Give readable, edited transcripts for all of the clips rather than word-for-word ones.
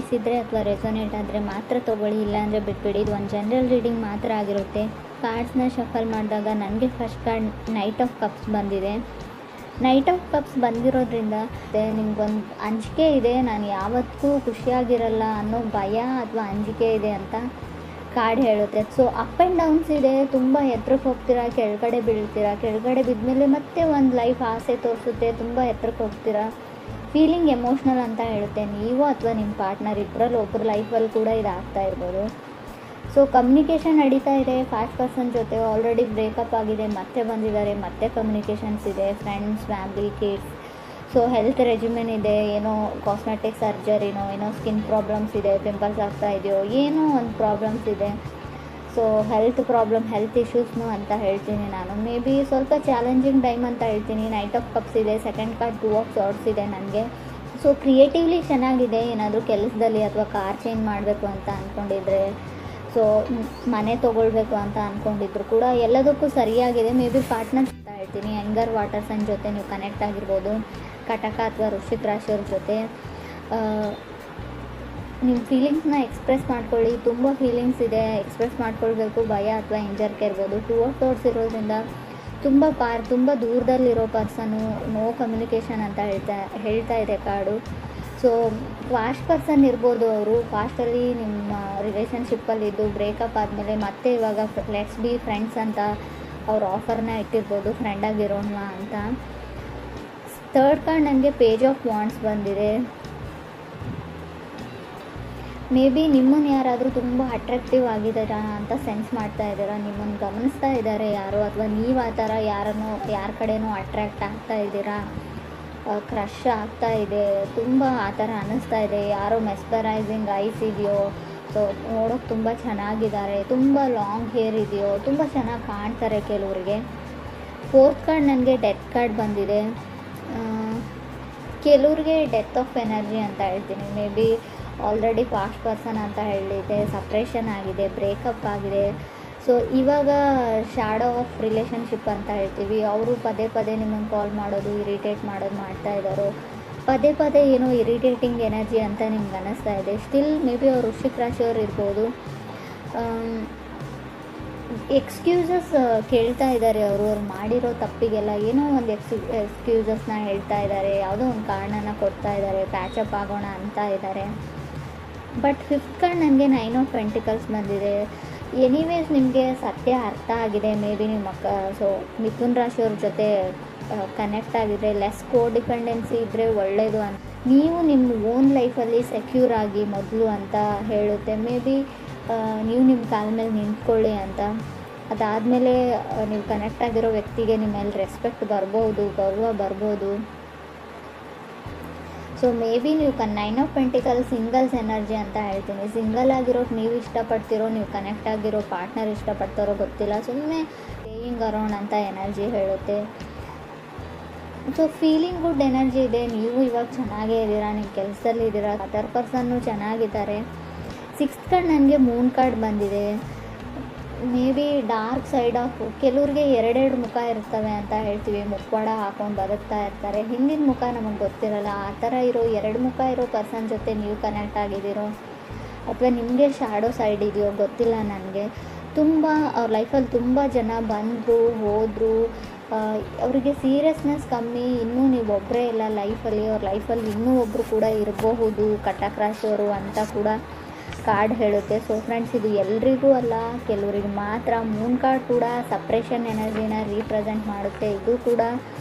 ಅನಿಸಿದರೆ ಅಥವಾ ರೆಸೊನೇಟ್ ಆದರೆ ಮಾತ್ರ ತೊಗೊಳ್ಳಿ, ಇಲ್ಲಾಂದರೆ ಬಿಟ್ಬಿಡಿ. ಇದು ಒಂದು ಜನರಲ್ ರೀಡಿಂಗ್ ಮಾತ್ರ ಆಗಿರುತ್ತೆ. ಕಾರ್ಡ್ಸ್ನ ಶಫಲ್ ಮಾಡಿದಾಗ ನನಗೆ first card knight of cups ಬಂದಿದೆ. ನೈಟ್ ಆಫ್ ಕಪ್ಸ್ ಬಂದಿರೋದ್ರಿಂದ ನಿಮ್ಗೊಂದು ಅಂಜಿಕೆ ಇದೆ, ನಾನು ಯಾವತ್ತೂ ಖುಷಿಯಾಗಿರಲ್ಲ ಅನ್ನೋ ಭಯ ಅಥವಾ ಅಂಜಿಕೆ ಇದೆ ಅಂತ ಕಾರ್ಡ್ ಹೇಳುತ್ತೆ. ಸೊ ಅಪ್ ಆ್ಯಂಡ್ ಡೌನ್ಸ್ ಇದೆ, ತುಂಬ ಎತ್ತರಕ್ಕೆ ಹೋಗ್ತೀರಾ, ಕೆಳಗಡೆ ಬೀಳ್ತೀರಾ, ಕೆಳಗಡೆ ಬಿದ್ದಮೇಲೆ ಮತ್ತೆ ಒಂದು ಲೈಫ್ ಆಸೆ ತೋರಿಸುತ್ತೆ, ತುಂಬ ಎತ್ತರಕ್ಕೆ ಹೋಗ್ತೀರಾ. ಫೀಲಿಂಗ್ ಎಮೋಷ್ನಲ್ ಅಂತ ಹೇಳುತ್ತೆ. ನೀವು ಅಥವಾ ನಿಮ್ಮ ಪಾರ್ಟ್ನರ್ ಇಬ್ಬರಲ್ಲಿ ಒಬ್ಬರು ಲೈಫಲ್ಲಿ ಕೂಡ ಇದಾಗ್ತಾ ಇರ್ಬೋದು. ಸೊ ಕಮ್ಯುನಿಕೇಷನ್ ನಡೀತಾ ಇದೆ. ಫಾಸ್ಟ್ ಪರ್ಸನ್ ಜೊತೆ ಆಲ್ರೆಡಿ ಬ್ರೇಕಪ್ ಆಗಿದೆ, ಮತ್ತೆ ಬಂದಿದ್ದಾರೆ, ಮತ್ತೆ ಕಮ್ಯುನಿಕೇಷನ್ಸ್ ಇದೆ, friends, family, kids. So health regimen ಇದೆ, ಏನೋ ಕಾಸ್ಮೆಟಿಕ್ ಸರ್ಜರಿನೋ, ಏನೋ ಸ್ಕಿನ್ ಪ್ರಾಬ್ಲಮ್ಸ್ ಇದೆ, ಪಿಂಪಲ್ಸ್ ಆಗ್ತಾ ಇದೆಯೋ, ಏನೋ ಒಂದು ಪ್ರಾಬ್ಲಮ್ಸ್ ಇದೆ. ಸೊ ಹೆಲ್ತ್ ಇಶ್ಯೂಸ್ನು ಅಂತ ಹೇಳ್ತೀನಿ ನಾನು. ಮೇ ಬಿ ಸ್ವಲ್ಪ ಚಾಲೆಂಜಿಂಗ್ ಟೈಮ್ ಅಂತ ಹೇಳ್ತೀನಿ. ನೈಟ್ ಆಫ್ ಕಪ್ಸ್ ಇದೆ, ಸೆಕೆಂಡ್ ಕಾರ್ಡ್ 2 ಆಫ್ ಸಾರ್ಡ್ಸ್ ಇದೆ ನನಗೆ. ಸೊ ಕ್ರಿಯೇಟಿವ್ಲಿ ಚೆನ್ನಾಗಿದೆ. ಏನಾದರೂ ಕೆಲಸದಲ್ಲಿ ಅಥವಾ ಕಾರ್ ಚೇಂಜ್ ಮಾಡಬೇಕು ಅಂತ ಅಂದ್ಕೊಂಡಿದ್ರೆ, ಸೊ ಮನೆ ತೊಗೊಳ್ಬೇಕು ಅಂತ ಅಂದ್ಕೊಂಡಿದ್ರು ಕೂಡ ಎಲ್ಲದಕ್ಕೂ ಸರಿಯಾಗಿದೆ. ಮೇ ಬಿ ಪಾರ್ಟ್ನರ್ ಅಂತ ಹೇಳ್ತೀನಿ. ಯಂಗರ್ ವಾಟರ್ ಸೈನ್ ಜೊತೆ ನೀವು ಕನೆಕ್ಟ್ ಆಗಿರ್ಬೋದು. ಕಟಕ ಅಥವಾ ವೃಶ್ಚಿಕ ರಾಶಿಯವ್ರ ಜೊತೆ ನಿಮ್ಮ ಫೀಲಿಂಗ್ಸ್ನ ಎಕ್ಸ್ಪ್ರೆಸ್ ಮಾಡ್ಕೊಳ್ಳಿ. ತುಂಬ ಫೀಲಿಂಗ್ಸ್ ಇದೆ, ಎಕ್ಸ್ಪ್ರೆಸ್ ಮಾಡ್ಕೊಳ್ಬೇಕು. ಭಯ ಅಥವಾ ಹಿಂಜರಿಕೆ ಇರ್ಬೋದು. 2 ಆಫ್ ಸಾರ್ಡ್ಸ್ ಇರೋದ್ರಿಂದ ತುಂಬ ದೂರದಲ್ಲಿರೋ ಪರ್ಸನು, ನೋ ಕಮ್ಯುನಿಕೇಷನ್ ಅಂತ ಹೇಳ್ತಾ ಇದೆ ಕಾರ್ಡು. ಸೊ ಫಾಸ್ಟ್ ಪರ್ಸನ್ ಇರ್ಬೋದು. ಅವರು ಫಾಸ್ಟಲ್ಲಿ ನಿಮ್ಮ ರಿಲೇಷನ್ಶಿಪ್ಪಲ್ಲಿದ್ದು ಬ್ರೇಕಪ್ ಆದಮೇಲೆ ಮತ್ತೆ ಇವಾಗ ಲೆಟ್ಸ್ ಬಿ ಫ್ರೆಂಡ್ಸ್ ಅಂತ ಅವ್ರ ಆಫರ್ನ ಇಟ್ಟಿರ್ಬೋದು, ಫ್ರೆಂಡ್ ಆಗಿರೋಣ ಅಂತ. ಥರ್ಡ್ ಕಾರ್ಡ್ ನನಗೆ ಪೇಜ್ ಆಫ್ ವಾಂಡ್ಸ್ ಬಂದಿದೆ. ಮೇ ಬಿ ನಿಮ್ಮನ್ನು ಯಾರಾದರೂ ತುಂಬ ಅಟ್ರಾಕ್ಟಿವ್ ಆಗಿದ್ದಾರಾ ಅಂತ ಸೆನ್ಸ್ ಮಾಡ್ತಾ ಇದ್ದೀರಾ, ನಿಮ್ಮನ್ನು ಗಮನಿಸ್ತಾ ಇದ್ದಾರೆ ಯಾರೋ, ಅಥವಾ ನೀವು ಆ ಥರ ಯಾರ ಕಡೆನೋ ಅಟ್ರ್ಯಾಕ್ಟ್ ಆಗ್ತಾ ಇದ್ದೀರಾ, ಕ್ರಶ್ ಆಗ್ತಾ ಇದೆ, ತುಂಬ ಆ ಥರ ಅನ್ನಿಸ್ತಾ ಇದೆ. ಯಾರೋ ಮೆಸ್ಪರೈಸಿಂಗ್ ಐಸ್ ಇದೆಯೋ, ಸೊ ನೋಡೋಕ್ಕೆ ತುಂಬ ಚೆನ್ನಾಗಿದ್ದಾರೆ, ತುಂಬ ಲಾಂಗ್ ಹೇರ್ ಇದೆಯೋ, ತುಂಬ ಚೆನ್ನಾಗಿ ಕಾಣ್ತಾರೆ ಕೆಲವರಿಗೆ. ಫೋರ್ತ್ ಕಾರ್ಡ್ ನನಗೆ ಡೆತ್ ಕಾರ್ಡ್ ಬಂದಿದೆ. ಕೆಲವ್ರಿಗೆ ಡೆತ್ ಆಫ್ ಎನರ್ಜಿ ಅಂತ ಹೇಳ್ತೀನಿ. May be already fast person ಅಂತ ಹೇಳಿದೆ, ಸಪ್ರೇಷನ್ ಆಗಿದೆ, ಬ್ರೇಕಪ್ ಆಗಿದೆ. ಸೊ ಇವಾಗ ಶ್ಯಾಡೋ ಆಫ್ ರಿಲೇಷನ್ಶಿಪ್ ಅಂತ ಹೇಳ್ತೀವಿ. ಅವರು ಪದೇ ನಿಮ್ಮನ್ನು ಕಾಲ್ ಮಾಡೋದು, ಇರಿಟೇಟ್ ಮಾಡೋದು ಮಾಡ್ತಾ ಇದ್ದಾರೋ, ಪದೇ ಏನೋ ಇರಿಟೇಟಿಂಗ್ ಎನರ್ಜಿ ಅಂತ ನಿಮ್ಗೆ ಅನ್ನಿಸ್ತಾ ಇದೆ. ಸ್ಟಿಲ್ ಮೇ ಬಿ ಅವ್ರು ವೃಶ್ಚಿಕ ರಾಶಿಯವ್ರು ಇರ್ಬೋದು. ಎಕ್ಸ್ಕ್ಯೂಸಸ್ ಕೇಳ್ತಾ ಇದ್ದಾರೆ. ಅವ್ರು ಮಾಡಿರೋ ತಪ್ಪಿಗೆಲ್ಲ ಏನೋ ಒಂದು ಎಕ್ಸ್ಕ್ಯೂಸಸ್ನ ಹೇಳ್ತಾ ಇದ್ದಾರೆ, ಯಾವುದೋ ಒಂದು ಕಾರಣನ ಕೊಡ್ತಾ ಇದ್ದಾರೆ, ಪ್ಯಾಚಪ್ ಆಗೋಣ ಅಂತ ಇದ್ದಾರೆ. ಬಟ್ ಫಿಫ್ತ್ ಕಾರ್ಡ್ ನನಗೆ 9 ಆಫ್ ಪೆಂಟಿಕಲ್ಸ್ ಬಂದಿದೆ. ಎನಿವೇಸ್ ನಿಮಗೆ ಸತ್ಯ ಅರ್ಥ ಆಗಿದೆ. ಮೇ ಬಿ ನಿಮ್ಮ ಸೊ ಮಿಥುನ್ ರಾಶಿಯವ್ರ ಜೊತೆ ಕನೆಕ್ಟ್ ಆಗಿದ್ರೆ, ಲೆಸ್ ಕೋಡಿಪೆಂಡೆನ್ಸಿ ಇದ್ದರೆ ಒಳ್ಳೆಯದು ಅಂತ. ನೀವು ನಿಮ್ಮ ಓನ್ ಲೈಫಲ್ಲಿ ಸೆಕ್ಯೂರ್ ಆಗಿ ಮೊದಲು ಅಂತ ಹೇಳುತ್ತೆ. ಮೇ ಬಿ ನೀವು ನಿಮ್ಮ ಕಾಲ ಮೇಲೆ ನಿಂತ್ಕೊಳ್ಳಿ ಅಂತ. ಅದಾದಮೇಲೆ ನೀವು ಕನೆಕ್ಟ್ ಆಗಿರೋ ವ್ಯಕ್ತಿಗೆ ನಿಮ್ಮ ಮೇಲೆ ರೆಸ್ಪೆಕ್ಟ್ ಬರ್ಬೋದು, ಗೌರವ ಬರ್ಬೋದು. ಸೊ ಮೇ ಬಿ ನೀವು 9 ಆಫ್ ಪೆಂಟಿಕಲ್ ಸಿಂಗಲ್ಸ್ ಎನರ್ಜಿ ಅಂತ ಹೇಳ್ತೀನಿ. ಸಿಂಗಲ್ ಆಗಿರೋಕೆ ನೀವು ಇಷ್ಟಪಡ್ತಿರೋ, ನೀವು ಕನೆಕ್ಟ್ ಆಗಿರೋ ಪಾರ್ಟ್ನರ್ ಇಷ್ಟಪಡ್ತಾರೋ ಗೊತ್ತಿಲ್ಲ, ಸುಮ್ಮನೆ ಸ್ಟೇಯಿಂಗ್ ಅರೌಂಡ್ ಅಂತ ಎನರ್ಜಿ ಹೇಳುತ್ತೆ. ಸೊ ಫೀಲಿಂಗ್ ಗುಡ್ ಎನರ್ಜಿ ಇದೆ. ನೀವು ಇವಾಗ ಚೆನ್ನಾಗೇ ಇದ್ದೀರಾ, ನಿಮ್ಮ ಕೆಲಸದಲ್ಲಿ ಇದ್ದೀರಾ, ಅದರ್ ಪರ್ಸನ್ನು ಚೆನ್ನಾಗಿದ್ದಾರೆ. ಸಿಕ್ಸ್ತ್ ಕಾರ್ಡ್ ನನಗೆ ಮೂನ್ ಕಾರ್ಡ್ ಬಂದಿದೆ. May be dark side of ಕೆಲವ್ರಿಗೆ 2 ಮುಖ ಇರ್ತವೆ ಅಂತ ಹೇಳ್ತೀವಿ. ಮುಖವಾಡ ಹಾಕೊಂಡು ಬದುಕ್ತಾ ಇರ್ತಾರೆ, ಹಿಂದಿನ ಮುಖ ನಮಗೆ ಗೊತ್ತಿರಲ್ಲ. ಆ ಥರ ಇರೋ 2 ಮುಖ ಇರೋ ಪರ್ಸನ್ ಜೊತೆ ನೀವು ಕನೆಕ್ಟ್ ಆಗಿದ್ದೀರೋ, ಅಥವಾ ನಿಮಗೆ ಶ್ಯಾಡೋ ಸೈಡ್ ಇದೆಯೋ ಗೊತ್ತಿಲ್ಲ ನನಗೆ. ಅವ್ರ ಲೈಫಲ್ಲಿ ತುಂಬ ಜನ ಬಂದರು ಹೋದರು, ಅವರಿಗೆ ಸೀರಿಯಸ್ನೆಸ್ ಕಮ್ಮಿ. ಇನ್ನೂ ನೀವು ಒಬ್ಬರೇ ಇಲ್ಲ ಲೈಫಲ್ಲಿ, ಅವ್ರ ಲೈಫಲ್ಲಿ ಇನ್ನೂ ಒಬ್ಬರು ಕೂಡ ಇರಬಹುದು, ಕಟಕ್ ರಾಶಿಯವರು ಅಂತ ಕೂಡ ಕಾರ್ಡ್ ಹೇಳುತ್ತೆ. ಸೊ ಫ್ರೆಂಡ್ಸ್, ಇದು ಎಲ್ರಿಗೂ ಅಲ್ಲ, ಕೆಲವರಿಗೆ ಮಾತ್ರ. ಮೂನ್ ಕಾರ್ಡ್ ಕೂಡ ಸಪ್ರೇಷನ್ ಎನರ್ಜಿನ ರೀಪ್ರೆಸೆಂಟ್ ಮಾಡುತ್ತೆ. ಇದು ಕೂಡ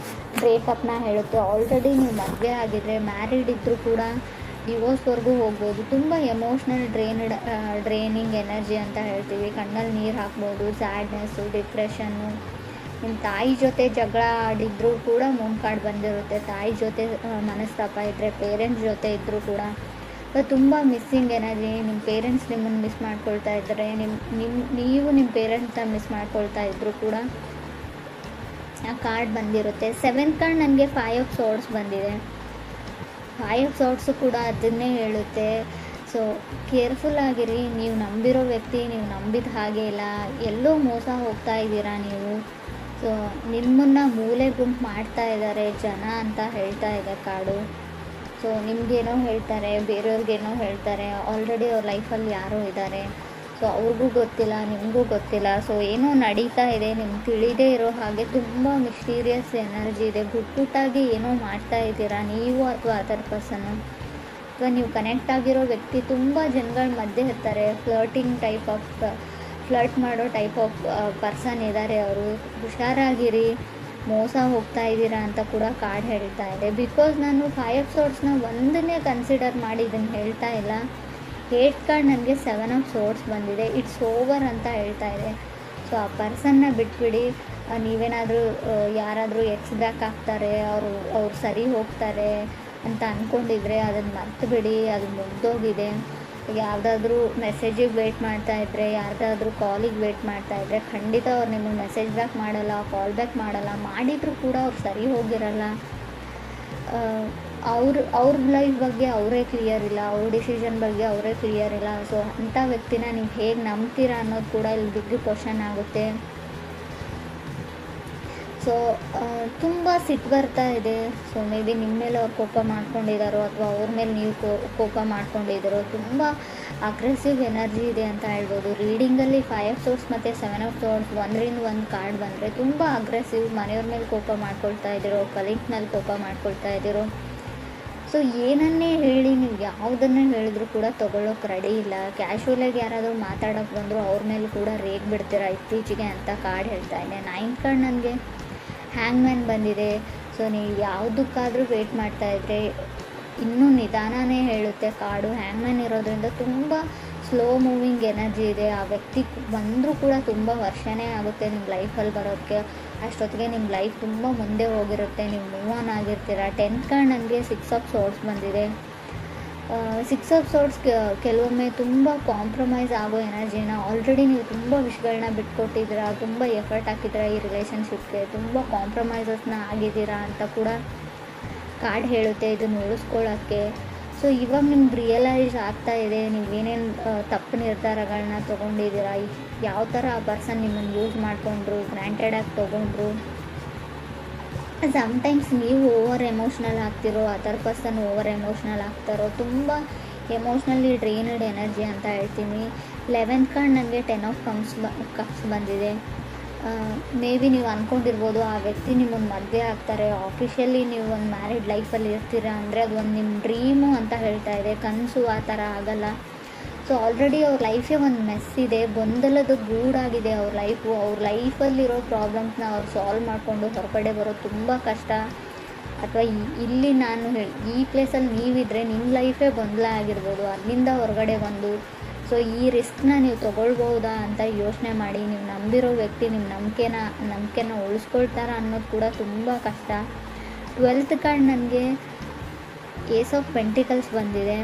ಬ್ರೇಕಪ್ನ ಹೇಳುತ್ತೆ. ಆಲ್ರೆಡಿ ನೀವು ಮದುವೆ ಆಗಿದ್ರೆ, ಮ್ಯಾರಿಡ್ ಇದ್ದರೂ ಕೂಡ ಡಿವೋರ್ಸ್ವರೆಗೂ ಹೋಗ್ಬೋದು. ತುಂಬ ಎಮೋಷ್ನಲ್ ಡ್ರೈನಿಂಗ್ ಎನರ್ಜಿ ಅಂತ ಹೇಳ್ತೀವಿ. ಕಣ್ಣಲ್ಲಿ ನೀರು ಹಾಕ್ಬೋದು, ಸ್ಯಾಡ್ನೆಸ್ಸು, ಡಿಪ್ರೆಷನ್ನು. ನಿಮ್ಮ ತಾಯಿ ಜೊತೆ ಜಗಳ ಆಡಿದ್ರೂ ಕೂಡ ಮೂನ್ ಕಾರ್ಡ್ ಬಂದಿರುತ್ತೆ. ತಾಯಿ ಜೊತೆ ಮನಸ್ತಾಪ ಇದ್ದರೆ, ಪೇರೆಂಟ್ಸ್ ಜೊತೆ ಇದ್ದರೂ ಕೂಡ ತುಂಬ ಮಿಸ್ಸಿಂಗ್ ಎನರ್ಜಿ. ನಿಮ್ಮ ಪೇರೆಂಟ್ಸ್ ನಿಮ್ಮನ್ನು ಮಿಸ್ ಮಾಡ್ಕೊಳ್ತಾ ಇದ್ದರೆ, ನೀವು ನಿಮ್ಮ ಪೇರೆಂಟ್ಸ್ನ ಮಿಸ್ ಮಾಡ್ಕೊಳ್ತಾ ಇದ್ದರೂ ಕೂಡ ಆ ಕಾರ್ಡ್ ಬಂದಿರುತ್ತೆ. 7th ಕಾರ್ಡ್ ನನಗೆ 5 ಆಫ್ ಸಾರ್ಡ್ಸ್ ಬಂದಿದೆ. 5 ಆಫ್ ಸಾರ್ಡ್ಸು ಕೂಡ ಅದನ್ನೇ ಹೇಳುತ್ತೆ. ಸೊ ಕೇರ್ಫುಲ್ ಆಗಿರಿ. ನೀವು ನಂಬಿರೋ ವ್ಯಕ್ತಿ ನೀವು ನಂಬಿದ ಹಾಗೆ ಇಲ್ಲ, ಎಲ್ಲೋ ಮೋಸ ಹೋಗ್ತಾ ಇದ್ದೀರಾ ನೀವು. ಸೊ ನಿಮ್ಮನ್ನು ಮೂಲೆ ಗುಂಪು ಮಾಡ್ತಾ ಇದ್ದಾರೆ ಜನ ಅಂತ ಹೇಳ್ತಾ ಇದೆ ಕಾರ್ಡು. ಸೊ ಸೊ ನಿಮಗೇನೋ ಹೇಳ್ತಾರೆ, ಬೇರೆಯವ್ರಿಗೇನೋ ಹೇಳ್ತಾರೆ, ಆಲ್ರೆಡಿ ಅವ್ರ ಲೈಫಲ್ಲಿ ಯಾರೋ ಇದ್ದಾರೆ. ಸೊ ಅವ್ರಿಗೂ ಗೊತ್ತಿಲ್ಲ, ನಿಮಗೂ ಗೊತ್ತಿಲ್ಲ. ಸೊ ಏನೋ ನಡೀತಾ ಇದೆ, ನಿಮ್ಗೆ ತಿಳಿದೇ ಇರೋ ಹಾಗೆ ತುಂಬ ಮಿಸ್ಟೀರಿಯಸ್ ಎನರ್ಜಿ ಇದೆ. ಗುಟ್ಟಾಗಿ ಏನೋ ಮಾಡ್ತಾ ಇದ್ದೀರಾ ನೀವು ಅಥವಾ ಅದರ್ ಪರ್ಸನ್ನು, ಅಥವಾ ನೀವು ಕನೆಕ್ಟ್ ಆಗಿರೋ ವ್ಯಕ್ತಿ ತುಂಬ ಜನಗಳ ಮಧ್ಯೆ ಇರ್ತಾರೆ. ಫ್ಲರ್ಟ್ ಮಾಡೋ ಟೈಪ್ ಆಫ್ ಪರ್ಸನ್ ಇದ್ದಾರೆ ಅವರು. ಹುಷಾರಾಗಿರಿ, ಮೋಸ ಹೋಗ್ತಾ ಇದ್ದೀರಾ ಅಂತ ಕೂಡ ಕಾರ್ಡ್ ಹೇಳ್ತಾ ಇದೆ. ಬಿಕಾಸ್ ನಾನು 5 ಆಫ್ ಸೋರ್ಡ್ಸ್ನ ಒಂದನ್ನೇ ಕನ್ಸಿಡರ್ ಮಾಡಿ ಇದನ್ನು ಹೇಳ್ತಾ ಇಲ್ಲ. ಹೇಟ್ ಕಾರ್ಡ್ ನನಗೆ 7 ಆಫ್ ಸೋರ್ಡ್ಸ್ ಬಂದಿದೆ. ಇಟ್ಸ್ ಓವರ್ ಅಂತ ಹೇಳ್ತಾ ಇದೆ. ಸೊ ಆ ಪರ್ಸನ್ನ ಬಿಟ್ಬಿಡಿ. ನೀವೇನಾದರೂ ಯಾರಾದರೂ ಬ್ಯಾಕ್ ಆಗ್ತಾರೆ, ಅವ್ರು ಸರಿ ಹೋಗ್ತಾರೆ ಅಂತ ಅಂದ್ಕೊಂಡಿದ್ರೆ ಅದನ್ನು ಮರ್ತು ಬಿಡಿ. ಅದು ಮುಗ್ದೋಗಿದೆ. ಯಾವುದಾದ್ರೂ ಮೆಸೇಜಿಗೆ ವೆಯ್ಟ್ ಮಾಡ್ತಾಯಿದ್ರೆ, ಯಾರ್ದಾದ್ರೂ ಕಾಲಿಗೆ ವೆಯ್ಟ್ ಮಾಡ್ತಾಯಿದ್ರೆ ಖಂಡಿತ ಅವ್ರು ನಿಮಗೆ ಮೆಸೇಜ್ ಬ್ಯಾಕ್ ಮಾಡಲ್ಲ, ಕಾಲ್ ಬ್ಯಾಕ್ ಮಾಡಲ್ಲ. ಮಾಡಿದರೂ ಕೂಡ ಅವ್ರು ಸರಿ ಹೋಗಿರಲ್ಲ. ಅವ್ರ ಲೈಫ್ ಬಗ್ಗೆ ಅವರೇ ಕ್ಲಿಯರ್ ಇಲ್ಲ, ಅವ್ರ ಡಿಸಿಷನ್ ಬಗ್ಗೆ ಅವರೇ ಕ್ಲಿಯರ್ ಇಲ್ಲ. ಸೊ ಅಂಥ ವ್ಯಕ್ತಿನ ನೀವು ಹೇಗೆ ನಂಬ್ತೀರಾ ಅನ್ನೋದು ಕೂಡ ಇಲ್ಲಿ ಬಿಗ್ ಕ್ವಶನ್ ಆಗುತ್ತೆ. ಸೊ ತುಂಬ ಸಿಟ್ಟು ಬರ್ತಾ ಇದೆ. ಸೊ ಮೇ ಬಿ ನಿಮ್ಮ ಮೇಲೆ ಅವ್ರು ಕೋಪ ಮಾಡ್ಕೊಂಡಿದ್ದಾರೋ ಅಥವಾ ಅವ್ರ ಮೇಲೆ ನೀವು ಕೋಪ ಮಾಡ್ಕೊಂಡಿದ್ದಾರೋ. ತುಂಬ ಅಗ್ರೆಸಿವ್ ಎನರ್ಜಿ ಇದೆ ಅಂತ ಹೇಳ್ಬೋದು. ರೀಡಿಂಗಲ್ಲಿ 5 ಆಫ್ ಸೋರ್ಡ್ಸ್ ಮತ್ತು 7 ಆಫ್ ಸೋರ್ಡ್ಸ್ ಒಂದರಿಂದ ಒಂದು ಕಾರ್ಡ್ ಬಂದರೆ ತುಂಬ ಅಗ್ರೆಸಿವ್. ಮನೆಯವ್ರ ಮೇಲೆ ಕೋಪ ಮಾಡ್ಕೊಳ್ತಾ ಇದ್ದೀರೋ, ಕಲೀಗ್ ಮೇಲೆ ಕೋಪ ಮಾಡ್ಕೊಳ್ತಾ ಇದ್ದೀರೋ. ಸೊ ಏನನ್ನೇ ಹೇಳಿ, ನೀವು ಯಾವುದನ್ನೇ ಹೇಳಿದ್ರು ಕೂಡ ತೊಗೊಳ್ಳೋಕೆ ರೆಡಿ ಇಲ್ಲ. ಕ್ಯಾಶುವಲಾಗಿ ಯಾರಾದರೂ ಮಾತಾಡೋಕ್ಕೆ ಬಂದರೂ ಅವ್ರ ಮೇಲೆ ಕೂಡ ರೇಗ್ ಬಿಡ್ತೀರಾ ಇತ್ತೀಚೆಗೆ ಅಂತ ಕಾರ್ಡ್ ಹೇಳ್ತಾ ಇದೆ. 9th ಕಾರ್ಡ್ ನನಗೆ ಹ್ಯಾಂಗ್ಮ್ಯಾನ್ ಬಂದಿದೆ. ಸೊ ನೀವು ಯಾವುದಕ್ಕಾದರೂ ವೆಯ್ಟ್ ಮಾಡ್ತಾಯಿದ್ರೆ ಇನ್ನೂ ನಿಧಾನನೇ ಹೇಳುತ್ತೆ ಕಾರ್ಡು. ಹ್ಯಾಂಗ್ಮ್ಯಾನ್ ಇರೋದ್ರಿಂದ ತುಂಬ ಸ್ಲೋ ಮೂವಿಂಗ್ ಎನರ್ಜಿ ಇದೆ. ಆ ವ್ಯಕ್ತಿ ಬಂದರೂ ಕೂಡ ತುಂಬ ವರ್ಷನೇ ಆಗುತ್ತೆ ನಿಮ್ಮ ಲೈಫಲ್ಲಿ ಬರೋಕ್ಕೆ. ಅಷ್ಟೊತ್ತಿಗೆ ನಿಮ್ಮ ಲೈಫ್ ತುಂಬ ಮುಂದೆ ಹೋಗಿರುತ್ತೆ, ನೀವು ಮೂವ್ ಆನ್ ಆಗಿರ್ತೀರ. 10th ಕಾರ್ಡ್ ನನಗೆ 6 ಆಫ್ ಸೋರ್ಡ್ಸ್ ಬಂದಿದೆ. 6 ಆಫ್ ಸೋರ್ಡ್ಸ್ ಕೆಲವೊಮ್ಮೆ ತುಂಬ ಕಾಂಪ್ರಮೈಸ್ ಆಗೋ ಎನರ್ಜಿನ, ಆಲ್ರೆಡಿ ನೀವು ತುಂಬ ವಿಷಯಗಳನ್ನ ಬಿಟ್ಕೊಟ್ಟಿದ್ದೀರಾ, ತುಂಬ ಎಫರ್ಟ್ ಹಾಕಿದ್ದೀರಾ ಈ ರಿಲೇಷನ್ಶಿಪ್ಗೆ, ತುಂಬ ಕಾಂಪ್ರಮೈಸಸ್ನ ಆಗಿದ್ದೀರಾ ಅಂತ ಕೂಡ ಕಾರ್ಡ್ ಹೇಳುತ್ತೆ ಇದನ್ನು ಉಳಿಸ್ಕೊಳ್ಳೋಕ್ಕೆ. ಸೊ ಇವಾಗ ನಿಮ್ಗೆ ರಿಯಲೈಸ್ ಆಗ್ತಾ ಇದೆ ನೀವೇನೇನು ತಪ್ಪು ನಿರ್ಧಾರಗಳನ್ನ ತೊಗೊಂಡಿದ್ದೀರಾ, ಯಾವ ಥರ ಆ ಪರ್ಸನ್ ನಿಮ್ಮನ್ನು ಯೂಸ್ ಮಾಡಿಕೊಂಡ್ರು, ಗ್ರ್ಯಾಂಟೆಡಾಗಿ ತೊಗೊಂಡ್ರು. ಸಮ್ಟೈಮ್ಸ್ ನೀವು ಓವರ್ ಎಮೋಷ್ನಲ್ ಆಗ್ತಿರೋ, ಅದರ್ ಪರ್ಸನ್ ಓವರ್ ಎಮೋಷ್ನಲ್ ಆಗ್ತಾರೋ. ತುಂಬ ಎಮೋಷ್ನಲಿ ಡ್ರೈನ್ಡ್ ಎನರ್ಜಿ ಅಂತ ಹೇಳ್ತೀನಿ. 11th ಕಾರ್ಡ್ ನನಗೆ 10 ಆಫ್ ಕಪ್ಸ್ ಬಂದಿದೆ. ಮೇ ಬಿ ನೀವು ಅಂದ್ಕೊಂಡಿರ್ಬೋದು ಆ ವ್ಯಕ್ತಿ ನಿಮ್ಮನ್ನು ಮದುವೆ ಆಗ್ತಾರೆ, ಆಫಿಷಿಯಲಿ ನೀವು ಒಂದು ಮ್ಯಾರಿಡ್ ಲೈಫಲ್ಲಿ ಇರ್ತೀರಾ ಅಂದರೆ ಅದು ಒಂದು ನಿಮ್ಮ ಡ್ರೀಮು ಅಂತ ಹೇಳ್ತಾ ಇದೆ. ಕನಸು ಆ ಥರ ಆಗಲ್ಲ. ಸೊ ಆಲ್ರೆಡಿ ಅವ್ರ ಲೈಫೇ ಒಂದು ಮೆಸ್ ಇದೆ, ಗೊಂದಲದ ಗೂಡಾಗಿದೆ ಅವ್ರ ಲೈಫು. ಅವ್ರ ಲೈಫಲ್ಲಿರೋ ಪ್ರಾಬ್ಲಮ್ಸ್ನ ಅವ್ರು ಸಾಲ್ವ್ ಮಾಡಿಕೊಂಡು ಹೊರಗಡೆ ಬರೋದು ತುಂಬ ಕಷ್ಟ. ಅಥವಾ ಇಲ್ಲಿ ನಾನು ಈ ಪ್ಲೇಸಲ್ಲಿ ನೀವಿದ್ರೆ ನಿಮ್ಮ ಲೈಫೇ ಗೊಂದಲ ಆಗಿರ್ಬೋದು, ಅಲ್ಲಿಂದ ಹೊರಗಡೆ ಬಂದು ಸೊ ಈ ರಿಸ್ಕ್ನ ನೀವು ತೊಗೊಳ್ಬೋದಾ ಅಂತ ಯೋಚನೆ ಮಾಡಿ. ನೀವು ನಂಬಿರೋ ವ್ಯಕ್ತಿ ನಿಮ್ಮ ನಂಬಿಕೆನ ಉಳಿಸ್ಕೊಳ್ತಾರ ಅನ್ನೋದು ಕೂಡ ತುಂಬ ಕಷ್ಟ. 12th ಕಾರ್ಡ್ ನನಗೆ ಏಸ್ ಆಫ್ ಪೆಂಟಿಕಲ್ಸ್ ಬಂದಿದೆ.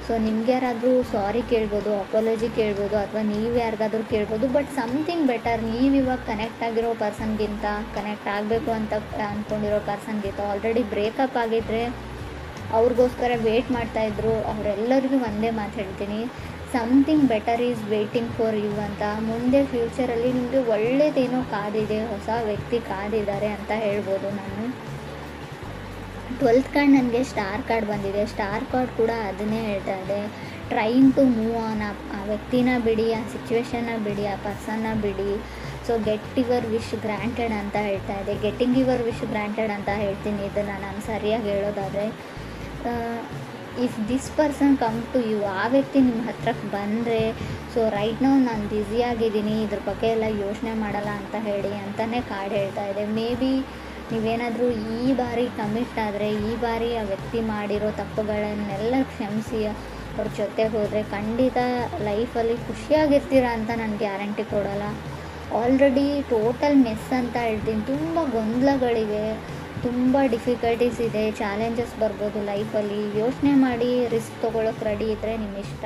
ಸೊ ನಿಮ್ಗೆ ಯಾರಾದರೂ ಸಾರಿ ಕೇಳ್ಬೋದು, ಅಪಾಲಜಿ ಕೇಳ್ಬೋದು, ಅಥವಾ ನೀವು ಯಾರಿಗಾದ್ರೂ ಕೇಳ್ಬೋದು. But something better. ನೀವು ಇವಾಗ ಕನೆಕ್ಟ್ ಆಗಿರೋ ಪರ್ಸನ್ಗಿಂತ, ಕನೆಕ್ಟ್ ಆಗಬೇಕು ಅಂತ ಅಂದ್ಕೊಂಡಿರೋ ಪರ್ಸನ್ಗಿಂತ ಆಲ್ರೆಡಿ ಬ್ರೇಕಪ್ ಆಗಿದ್ದರೆ ಅವ್ರಿಗೋಸ್ಕರ ವೇಟ್ ಮಾಡ್ತಾಯಿದ್ರು. ಅವರೆಲ್ಲರಿಗೂ ಒಂದೇ ಮಾತು ಹೇಳ್ತೀನಿ, something better is waiting for you ಅಂತ. ಮುಂದೆ ಫ್ಯೂಚರಲ್ಲಿ ನಿಮಗೆ ಒಳ್ಳೇದೇನೋ ಕಾದಿದೆ, ಹೊಸ ವ್ಯಕ್ತಿ ಕಾದಿದ್ದಾರೆ ಅಂತ ಹೇಳ್ಬೋದು ನಾನು. 12th ಕಾರ್ಡ್ ನನಗೆ ಸ್ಟಾರ್ ಕಾರ್ಡ್ ಬಂದಿದೆ. ಸ್ಟಾರ್ ಕಾರ್ಡ್ ಕೂಡ ಅದನ್ನೇ ಹೇಳ್ತಾ ಇದೆ, ಟ್ರೈಯಿಂಗ್ ಟು ಮೂವ್ ಆನ್. ಆ ವ್ಯಕ್ತಿನ ಬಿಡಿ, ಆ ಸಿಚುವೇಶನ್ನ ಬಿಡಿ, ಆ ಪರ್ಸನ್ನ ಬಿಡಿ. So get your wish granted ಅಂತ ಹೇಳ್ತಾ ಇದೆ. ಗೆಟ್ಟಿಂಗ್ ಯುವರ್ ವಿಶ್ ಗ್ರ್ಯಾಂಟೆಡ್ ಅಂತ ಹೇಳ್ತೀನಿ ಇದನ್ನು ನಾನು ಸರಿಯಾಗಿ ಹೇಳೋದಾದರೆ. If this person come to you, ಆ ವ್ಯಕ್ತಿ ನಿಮ್ಮ ಹತ್ರಕ್ಕೆ ಬಂದರೆ, ಸೊ ರೈಟ್ ನಾವು ನಾನು ಬ್ಯುಸಿಯಾಗಿದ್ದೀನಿ, ಇದ್ರ ಬಗ್ಗೆ ಎಲ್ಲ ಯೋಚನೆ ಮಾಡಲ್ಲ ಅಂತ ಹೇಳಿ ಅಂತಲೇ ಕಾರ್ಡ್ ಹೇಳ್ತಾ ಇದೆ. ಮೇ ಬಿ ನೀವೇನಾದರೂ ಈ ಬಾರಿ ಕಮಿಟ್ ಆದರೆ, ಈ ಬಾರಿ ಆ ವ್ಯಕ್ತಿ ಮಾಡಿರೋ ತಪ್ಪುಗಳನ್ನೆಲ್ಲ ಕ್ಷಮಿಸಿ ಅವ್ರ ಜೊತೆ ಹೋದರೆ ಖಂಡಿತ ಲೈಫಲ್ಲಿ ಖುಷಿಯಾಗಿರ್ತೀರ ಅಂತ ನಾನು ಗ್ಯಾರಂಟಿ ಕೊಡೋಲ್ಲ. ಆಲ್ರೆಡಿ ಟೋಟಲ್ ಮೆಸ್ ಅಂತ ಹೇಳ್ತೀನಿ. ತುಂಬ ಗೊಂದಲಗಳಿವೆ, ತುಂಬ ಡಿಫಿಕಲ್ಟೀಸ್ ಇದೆ, ಚಾಲೆಂಜಸ್ ಬರ್ಬೋದು ಲೈಫಲ್ಲಿ. ಯೋಚನೆ ಮಾಡಿ ರಿಸ್ಕ್ ತೊಗೊಳಕ್ಕೆ ರೆಡಿ ಇದ್ದರೆ ನಿಮ್ಮ ಇಷ್ಟ.